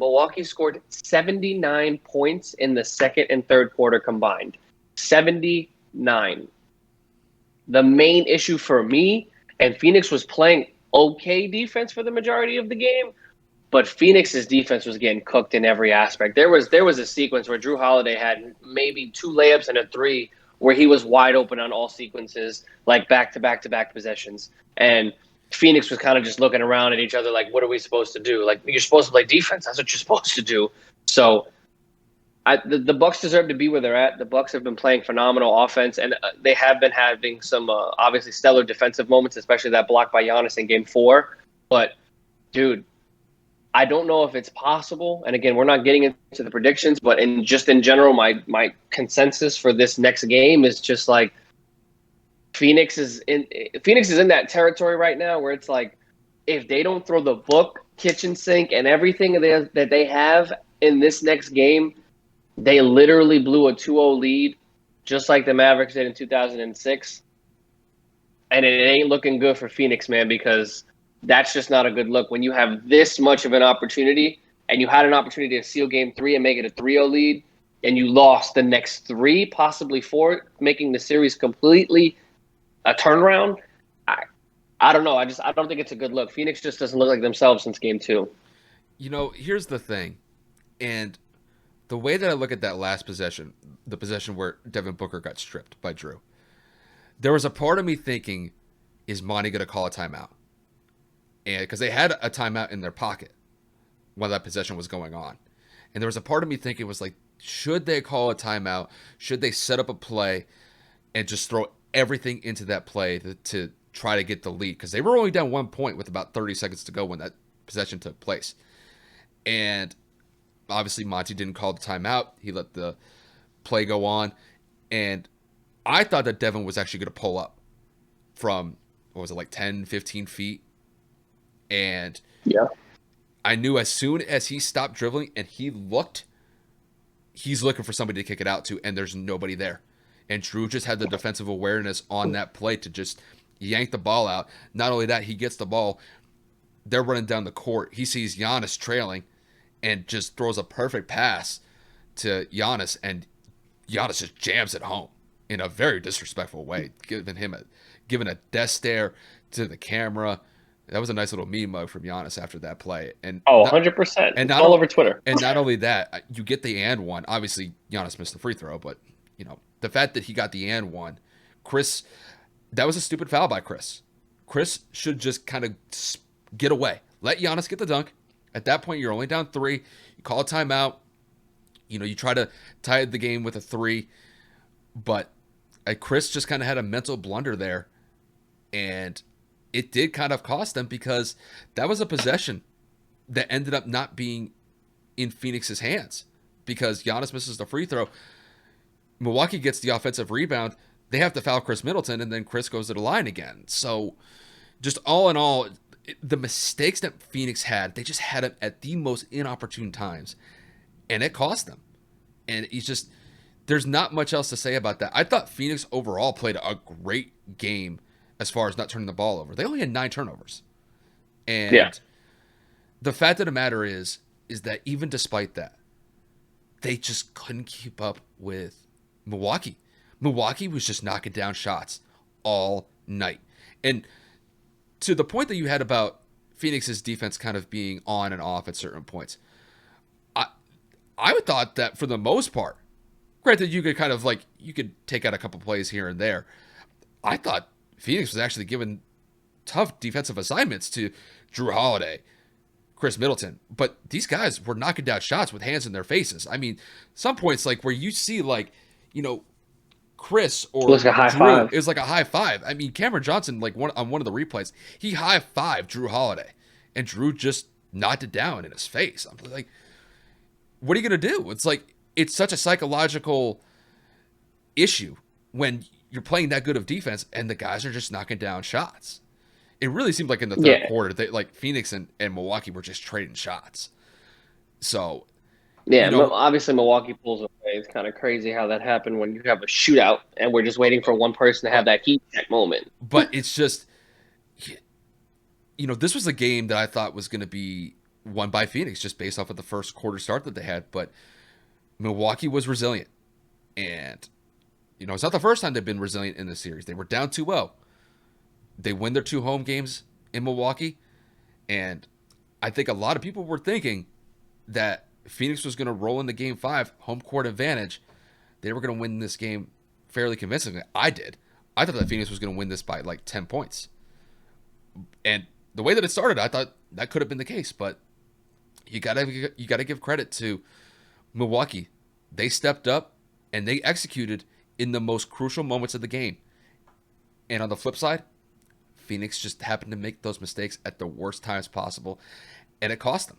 Milwaukee scored 79 points in the second and third quarter combined. 79. The main issue for me, and Phoenix was playing okay defense for the majority of the game, but Phoenix's defense was getting cooked in every aspect. There was a sequence where Drew Holiday had maybe 2 layups and a 3 where he was wide open on all sequences, like back-to-back-to-back possessions. And Phoenix was kind of just looking around at each other like, what are we supposed to do? Like, you're supposed to play defense. That's what you're supposed to do. So the Bucks deserve to be where they're at. The Bucks have been playing phenomenal offense, and they have been having some obviously stellar defensive moments, especially that block by Giannis in Game 4. But, dude, I don't know if it's possible. And again, we're not getting into the predictions, but in general, my consensus for this next game is just like Phoenix is in that territory right now where it's like, if they don't throw the book, kitchen sink, and everything that they have in this next game, they literally blew a 2-0 lead, just like the Mavericks did in 2006. And it ain't looking good for Phoenix, man, because that's just not a good look. When you have this much of an opportunity, and you had an opportunity to seal Game 3 and make it a 3-0 lead, and you lost the next 3, possibly 4, making the series completely a turnaround, I don't know. I don't think it's a good look. Phoenix just doesn't look like themselves since Game 2. You know, here's the thing, and the way that I look at that last possession, the possession where Devin Booker got stripped by Drew, there was a part of me thinking, is Monty going to call a timeout? And because they had a timeout in their pocket while that possession was going on. And there was a part of me thinking was like, should they call a timeout? Should they set up a play and just throw everything into that play to try to get the lead? Because they were only down 1 point with about 30 seconds to go when that possession took place. And obviously Monty didn't call the timeout. He let the play go on. And I thought that Devin was actually going to pull up from, what was it, like 10, 15 feet. And yeah, I knew as soon as he stopped dribbling and he looked, he's looking for somebody to kick it out to, and there's nobody there. And Drew just had the defensive awareness on that play to just yank the ball out. Not only that, he gets the ball. They're running down the court. He sees Giannis trailing and just throws a perfect pass to Giannis, and Giannis just jams it home in a very disrespectful way, giving a death stare to the camera. That was a nice little meme mug from Giannis after that play. And 100%. And all over Twitter. And not only that, you get the and one. Obviously, Giannis missed the free throw, but you know the fact that he got the and one, Chris, that was a stupid foul by Chris. Chris should just kind of get away, let Giannis get the dunk. At that point, you're only down 3. You call a timeout. You know, you try to tie the game with a 3, but Chris just kind of had a mental blunder there, and it did kind of cost them because that was a possession that ended up not being in Phoenix's hands because Giannis misses the free throw. Milwaukee gets the offensive rebound. They have to foul Chris Middleton, and then Chris goes to the line again. So just all in all, the mistakes that Phoenix had, they just had them at the most inopportune times, and it cost them. And it's just, there's not much else to say about that. I thought Phoenix overall played a great game as far as not turning the ball over. They only had 9 turnovers. And the fact of the matter is that even despite that, they just couldn't keep up with Milwaukee. Milwaukee was just knocking down shots all night. And to the point that you had about Phoenix's defense kind of being on and off at certain points, I would thought that for the most part, granted you could kind of like, you could take out a couple plays here and there. I thought Phoenix was actually given tough defensive assignments to Drew Holiday, Chris Middleton, but these guys were knocking down shots with hands in their faces. I mean, some points like where you see like, you know, Chris or it was like a high Drew, five. it was like a high five. I mean, Cameron Johnson, like on one of the replays, he high fived Drew Holiday, and Drew just knocked it down in his face. I'm like, what are you gonna do? It's like, it's such a psychological issue when you're playing that good of defense and the guys are just knocking down shots. It really seemed like in the third quarter, they, like Phoenix and Milwaukee were just trading shots. So, yeah, you know, obviously Milwaukee pulls away. It's kind of crazy how that happened when you have a shootout and we're just waiting for one person to have that heat check moment. But it's just, you know, this was a game that I thought was going to be won by Phoenix just based off of the first quarter start that they had. But Milwaukee was resilient. And, it's not the first time they've been resilient in this series. They were down 2-0. They win their 2 home games in Milwaukee. And I think a lot of people were thinking that Phoenix was going to roll into game 5, home court advantage. They were going to win this game fairly convincingly. I did. I thought that Phoenix was going to win this by like 10 points. And the way that it started, I thought that could have been the case. But you gotta give credit to Milwaukee. They stepped up and they executed in the most crucial moments of the game. And on the flip side, Phoenix just happened to make those mistakes at the worst times possible, and it cost them.